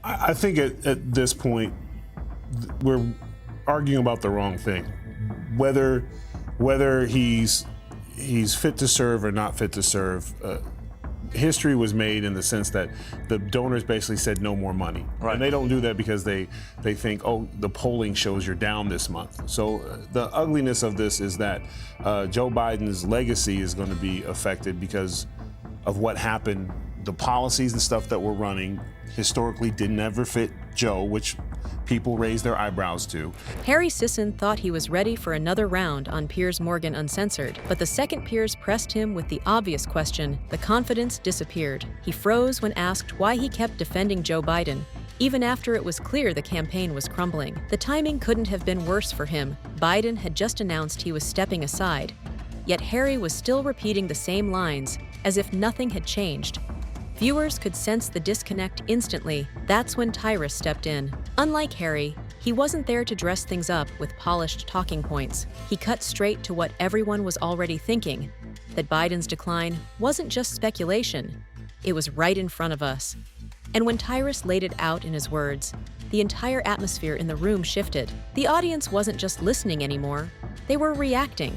I think at this point, we're arguing about the wrong thing. Whether he's fit to serve or not fit to serve, history was made in the sense that the donors basically said no more money. Right. And they don't do that because they think, oh, the polling shows you're down this month. So the ugliness of this is that Joe Biden's legacy is going to be affected because of what happened. The policies and stuff that we're running historically didn't ever fit Joe, which people raised their eyebrows to. Harry Sisson thought he was ready for another round on Piers Morgan Uncensored, but the second Piers pressed him with the obvious question, the confidence disappeared. He froze when asked why he kept defending Joe Biden, even after it was clear the campaign was crumbling. The timing couldn't have been worse for him. Biden had just announced he was stepping aside, yet Harry was still repeating the same lines, as if nothing had changed. Viewers could sense the disconnect instantly. That's when Tyrus stepped in. Unlike Harry, he wasn't there to dress things up with polished talking points. He cut straight to what everyone was already thinking, that Biden's decline wasn't just speculation, it was right in front of us. And when Tyrus laid it out in his words, the entire atmosphere in the room shifted. The audience wasn't just listening anymore, they were reacting.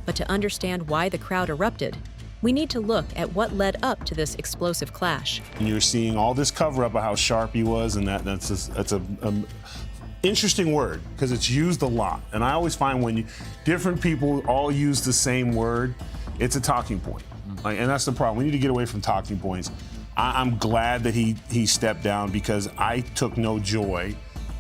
But to understand why the crowd erupted, we need to look at what led up to this explosive clash. And you're seeing all this cover-up of how sharp he was, and that's a interesting word because it's used a lot. And I always find when different people all use the same word, it's a talking point. And that's the problem. We need to get away from talking points. I'm glad that he stepped down because I took no joy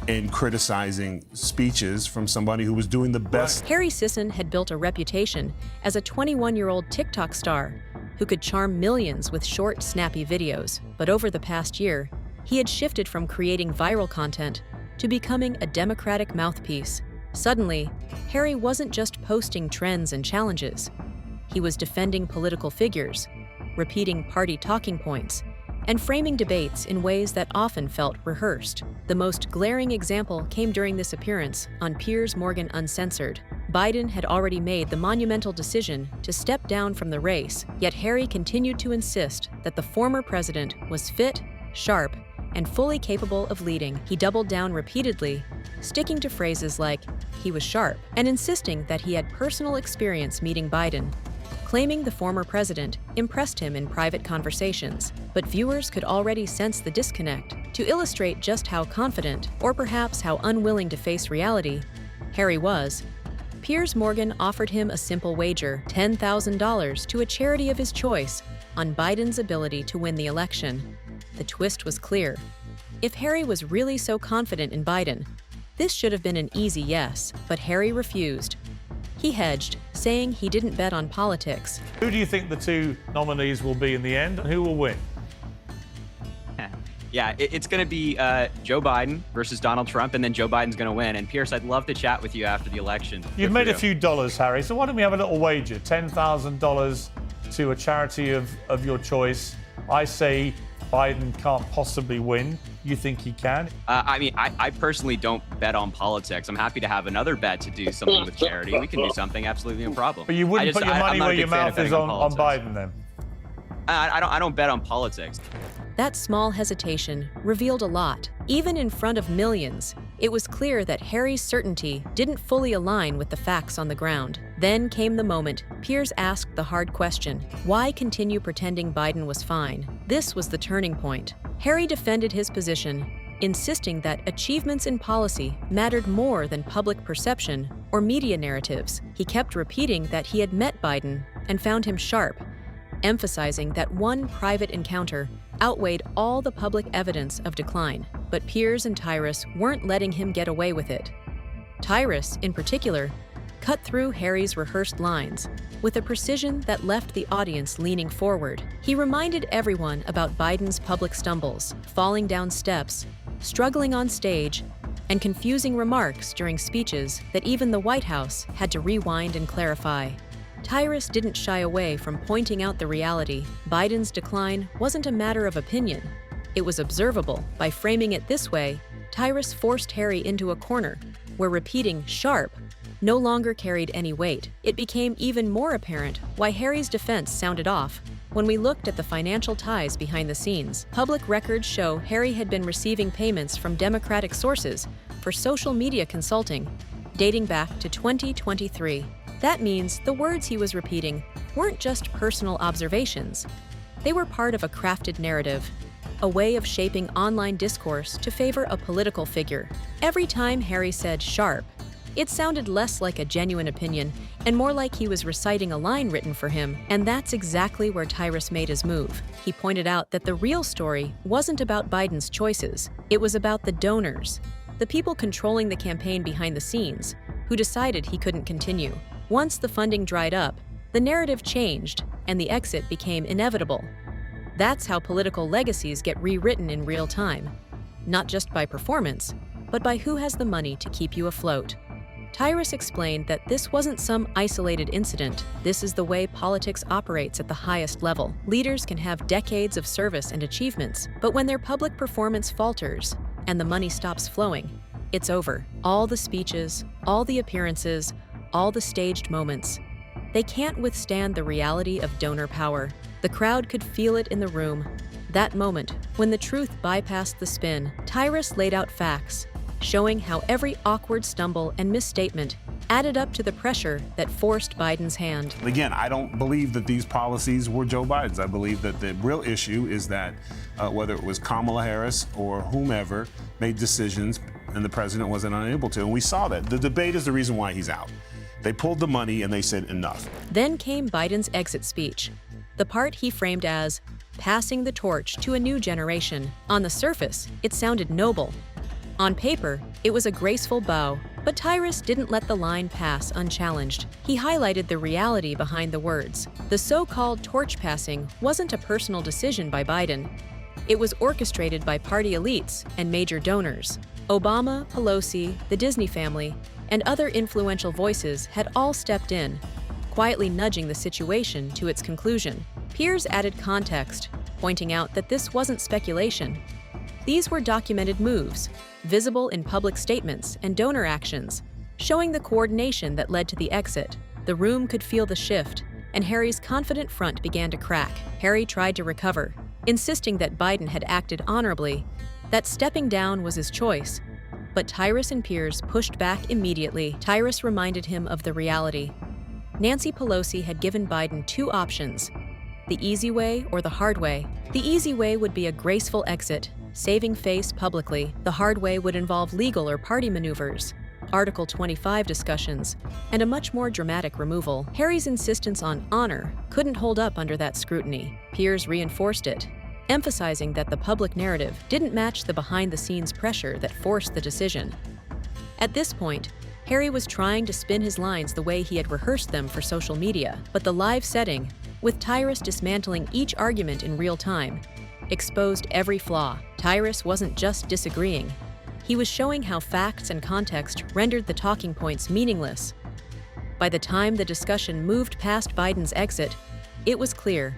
in criticizing speeches from somebody who was doing the best. Harry Sisson had built a reputation as a 21-year-old TikTok star who could charm millions with short, snappy videos. But over the past year, he had shifted from creating viral content to becoming a Democratic mouthpiece. Suddenly, Harry wasn't just posting trends and challenges. He was defending political figures, repeating party talking points, and framing debates in ways that often felt rehearsed. The most glaring example came during this appearance on Piers Morgan Uncensored. Biden had already made the monumental decision to step down from the race, yet Harry continued to insist that the former president was fit, sharp, and fully capable of leading. He doubled down repeatedly, sticking to phrases like, he was sharp, and insisting that he had personal experience meeting Biden, claiming the former president impressed him in private conversations. But viewers could already sense the disconnect. To illustrate just how confident, or perhaps how unwilling to face reality, Harry was, Piers Morgan offered him a simple wager, $10,000 to a charity of his choice, on Biden's ability to win the election. The twist was clear. If Harry was really so confident in Biden, this should have been an easy yes, but Harry refused. He hedged, saying he didn't bet on politics. Who do you think the two nominees will be in the end, and who will win? Yeah, it's going to be Joe Biden versus Donald Trump, and then Joe Biden's going to win. And Pierce, I'd love to chat with you after the election. You've made a few dollars, Harry, so why don't we have a little wager? $10,000 to a charity of your choice. I say Biden can't possibly win. You think he can? I mean, I personally don't bet on politics. I'm happy to have another bet to do something with charity. We can do something, absolutely no problem. But you wouldn't put your money where your mouth is on Biden, then? I don't bet on politics. That small hesitation revealed a lot. Even in front of millions, it was clear that Harry's certainty didn't fully align with the facts on the ground. Then came the moment Piers asked the hard question, why continue pretending Biden was fine? This was the turning point. Harry defended his position, insisting that achievements in policy mattered more than public perception or media narratives. He kept repeating that he had met Biden and found him sharp, emphasizing that one private encounter outweighed all the public evidence of decline. But Piers and Tyrus weren't letting him get away with it. Tyrus, in particular, cut through Harry's rehearsed lines with a precision that left the audience leaning forward. He reminded everyone about Biden's public stumbles, falling down steps, struggling on stage, and confusing remarks during speeches that even the White House had to rewind and clarify. Tyrus didn't shy away from pointing out the reality. Biden's decline wasn't a matter of opinion. It was observable. By framing it this way, Tyrus forced Harry into a corner where repeating "sharp" no longer carried any weight. It became even more apparent why Harry's defense sounded off When we looked at the financial ties behind the scenes, public records show Harry had been receiving payments from Democratic sources for social media consulting dating back to 2023. That means the words he was repeating weren't just personal observations. They were part of a crafted narrative, a way of shaping online discourse to favor a political figure. Every time Harry said "sharp," it sounded less like a genuine opinion and more like he was reciting a line written for him, and that's exactly where Tyrus made his move. He pointed out that the real story wasn't about Biden's choices, it was about the donors, the people controlling the campaign behind the scenes, who decided he couldn't continue. Once the funding dried up, the narrative changed and the exit became inevitable. That's how political legacies get rewritten in real time, not just by performance, but by who has the money to keep you afloat. Tyrus explained that this wasn't some isolated incident. This is the way politics operates at the highest level. Leaders can have decades of service and achievements, but when their public performance falters and the money stops flowing, it's over. All the speeches, all the appearances, all the staged moments, they can't withstand the reality of donor power. The crowd could feel it in the room. That moment, when the truth bypassed the spin, Tyrus laid out facts, showing how every awkward stumble and misstatement added up to the pressure that forced Biden's hand. Again, I don't believe that these policies were Joe Biden's. I believe that the real issue is that whether it was Kamala Harris or whomever made decisions and the president wasn't unable to. And we saw that. The debate is the reason why he's out. They pulled the money and they said enough. Then came Biden's exit speech, the part he framed as passing the torch to a new generation. On the surface, it sounded noble. On paper, it was a graceful bow, but Tyrus didn't let the line pass unchallenged. He highlighted the reality behind the words. The so-called torch passing wasn't a personal decision by Biden. It was orchestrated by party elites and major donors. Obama, Pelosi, the Disney family, and other influential voices had all stepped in, quietly nudging the situation to its conclusion. Piers added context, pointing out that this wasn't speculation. These were documented moves, visible in public statements and donor actions, showing the coordination that led to the exit. The room could feel the shift, and Harry's confident front began to crack. Harry tried to recover, insisting that Biden had acted honorably, that stepping down was his choice. But Tyrus and Piers pushed back immediately. Tyrus reminded him of the reality. Nancy Pelosi had given Biden two options, the easy way or the hard way. The easy way would be a graceful exit, saving face publicly. The hard way would involve legal or party maneuvers, Article 25 discussions, and a much more dramatic removal. Harry's insistence on honor couldn't hold up under that scrutiny. Piers reinforced it, emphasizing that the public narrative didn't match the behind-the-scenes pressure that forced the decision. At this point, Harry was trying to spin his lines the way he had rehearsed them for social media, but the live setting, with Tyrus dismantling each argument in real time, exposed every flaw. Tyrus wasn't just disagreeing. He was showing how facts and context rendered the talking points meaningless. By the time the discussion moved past Biden's exit, it was clear.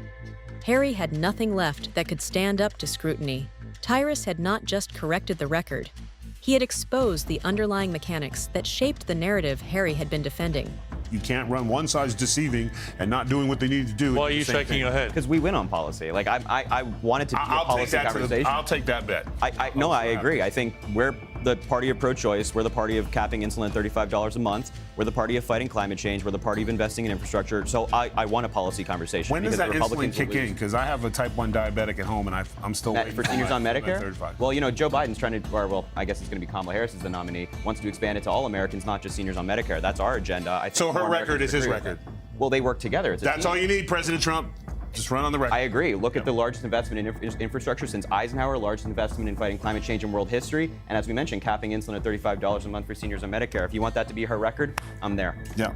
Harry had nothing left that could stand up to scrutiny. Tyrus had not just corrected the record. He had exposed the underlying mechanics that shaped the narrative Harry had been defending. You can't run one side's deceiving and not doing what they need to do. Why are you shaking your head? Because we win on policy. Like I wanted to be a policy conversation. I'll take that bet. I agree. I think we're the party of pro-choice. We're the party of capping insulin at $35 a month. We're the party of fighting climate change. We're the party of investing in infrastructure. So I want a policy conversation. When does that insulin kick in? Because I have a type 1 diabetic at home, and I'm still waiting for seniors on Medicare. 35. Well, you know, Joe Biden's trying to, or well, I guess it's going to be Kamala Harris as the nominee. Wants to expand it to all Americans, not just seniors on Medicare. That's our agenda. I think so her record is his record. Well, they work together. That's all you need, President Trump. Just run on the record. I agree. Look at the largest investment in infrastructure since Eisenhower, largest investment in fighting climate change in world history, and as we mentioned, capping insulin at $35 a month for seniors on Medicare. If you want that to be her record, I'm there. Yeah,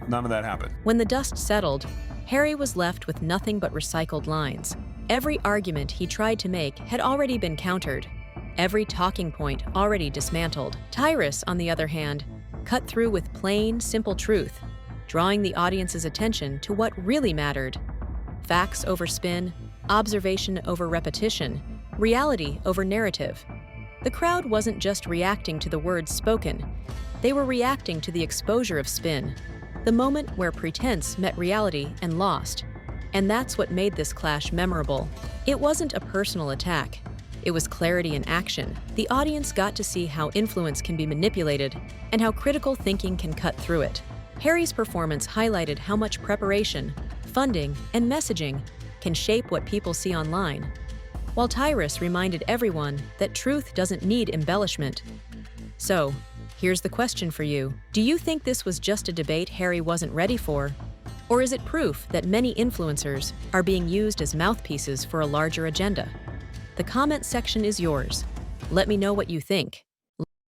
none of that happened. When the dust settled, Harry was left with nothing but recycled lines. Every argument he tried to make had already been countered. Every talking point already dismantled. Tyrus, on the other hand, cut through with plain, simple truth, drawing the audience's attention to what really mattered. Facts over spin, observation over repetition, reality over narrative. The crowd wasn't just reacting to the words spoken, they were reacting to the exposure of spin, the moment where pretense met reality and lost. And that's what made this clash memorable. It wasn't a personal attack. It was clarity in action. The audience got to see how influence can be manipulated and how critical thinking can cut through it. Harry's performance highlighted how much preparation, funding, and messaging can shape what people see online, while Tyrus reminded everyone that truth doesn't need embellishment. So, here's the question for you. Do you think this was just a debate Harry wasn't ready for? Or is it proof that many influencers are being used as mouthpieces for a larger agenda? The comment section is yours. Let me know what you think.